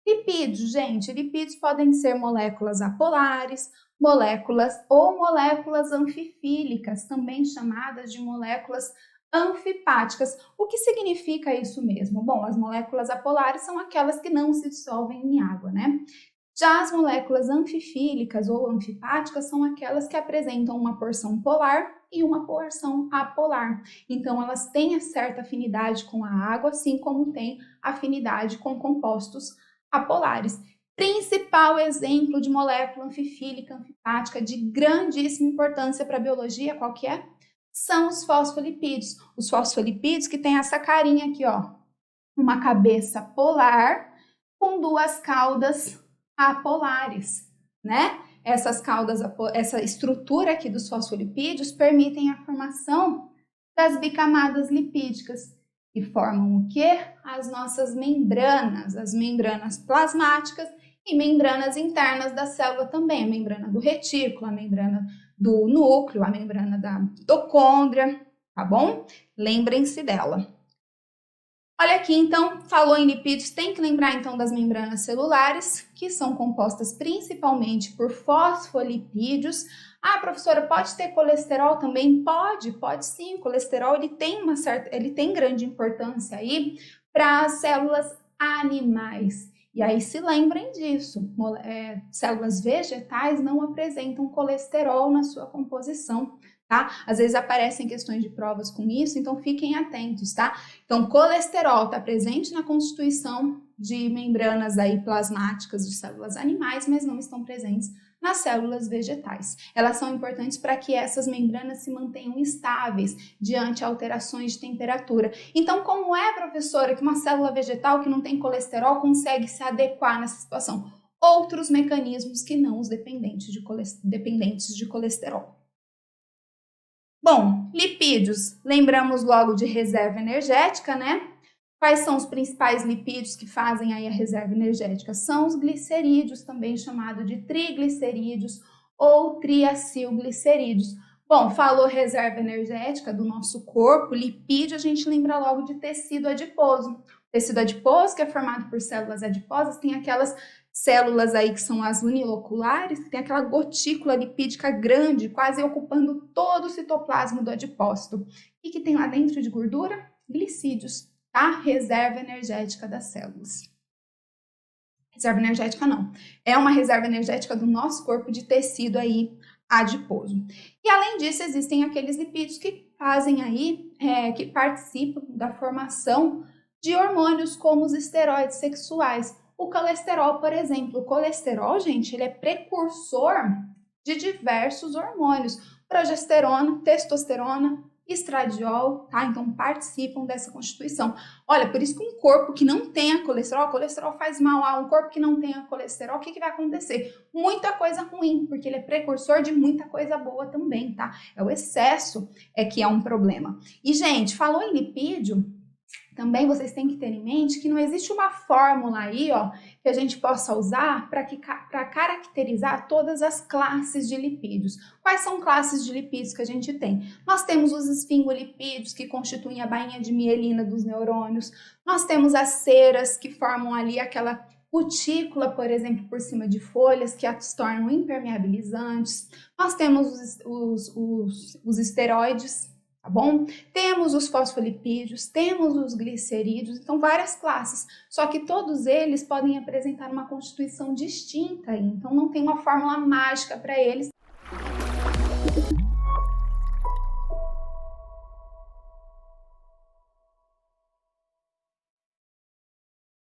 Lipídios, gente, lipídios podem ser moléculas apolares, moléculas anfifílicas, também chamadas de moléculas anfipáticas. O que significa isso mesmo? Bom, as moléculas apolares são aquelas que não se dissolvem em água, né? Já as moléculas anfifílicas ou anfipáticas são aquelas que apresentam uma porção polar e uma porção apolar. Então, elas têm certa afinidade com a água, assim como tem afinidade com compostos apolares. Principal exemplo de molécula anfifílica, anfipática de grandíssima importância para a biologia, qual que é? São os fosfolipídios. Os fosfolipídios que tem essa carinha aqui, ó, uma cabeça polar com duas caudas apolares, né? Essa estrutura aqui dos fosfolipídios permitem a formação das bicamadas lipídicas, que formam o quê? As nossas membranas, as membranas plasmáticas e membranas internas da célula também, a membrana do retículo, a membrana do núcleo, a membrana da mitocôndria, tá bom? Lembrem-se dela. Olha aqui, então, falou em lipídios, tem que lembrar então das membranas celulares, que são compostas principalmente por fosfolipídios. Ah, professora, pode ter colesterol também? Pode sim. O colesterol ele tem grande importância aí para as células animais. E aí se lembrem disso, células vegetais não apresentam colesterol na sua composição, tá? Às vezes aparecem questões de provas com isso, então fiquem atentos, tá? Então, colesterol está presente na constituição de membranas aí plasmáticas de células animais, mas não estão presentes nas células vegetais. Elas são importantes para que essas membranas se mantenham estáveis diante alterações de temperatura. Então, como é, professora, que uma célula vegetal que não tem colesterol consegue se adequar nessa situação? Outros mecanismos que não os dependentes de colesterol. Bom, lipídios, lembramos logo de reserva energética, né? Quais são os principais lipídios que fazem aí a reserva energética? São os glicerídeos, também chamado de triglicerídeos ou triacilglicerídeos. Bom, falou reserva energética do nosso corpo, lipídio, a gente lembra logo de tecido adiposo. O tecido adiposo, que é formado por células adiposas, tem aquelas células aí que são as uniloculares, que tem aquela gotícula lipídica grande, quase ocupando todo o citoplasma do adipócito. E que tem lá dentro de gordura? Glicídios, tá? Reserva energética das células. Reserva energética não, é uma reserva energética do nosso corpo de tecido aí adiposo. E além disso, existem aqueles lipídios que fazem aí, que participam da formação de hormônios como os esteroides sexuais. O colesterol, por exemplo, o colesterol, gente, ele é precursor de diversos hormônios, progesterona, testosterona, estradiol, tá? Então participam dessa constituição. Olha, por isso que um corpo que não tenha colesterol faz mal a um corpo que não tenha colesterol, o que vai acontecer? Muita coisa ruim, porque ele é precursor de muita coisa boa também, tá? É o excesso que é um problema. E, gente, falou em lipídio, também vocês têm que ter em mente que não existe uma fórmula aí, ó, que a gente possa usar para caracterizar todas as classes de lipídios. Quais são classes de lipídios que a gente tem? Nós temos os esfingolipídios, que constituem a bainha de mielina dos neurônios. Nós temos as ceras, que formam ali aquela cutícula, por exemplo, por cima de folhas, que as tornam impermeabilizantes. Nós temos os esteroides, tá bom? Temos os fosfolipídios, temos os glicerídeos, então várias classes, só que todos eles podem apresentar uma constituição distinta, então não tem uma fórmula mágica para eles,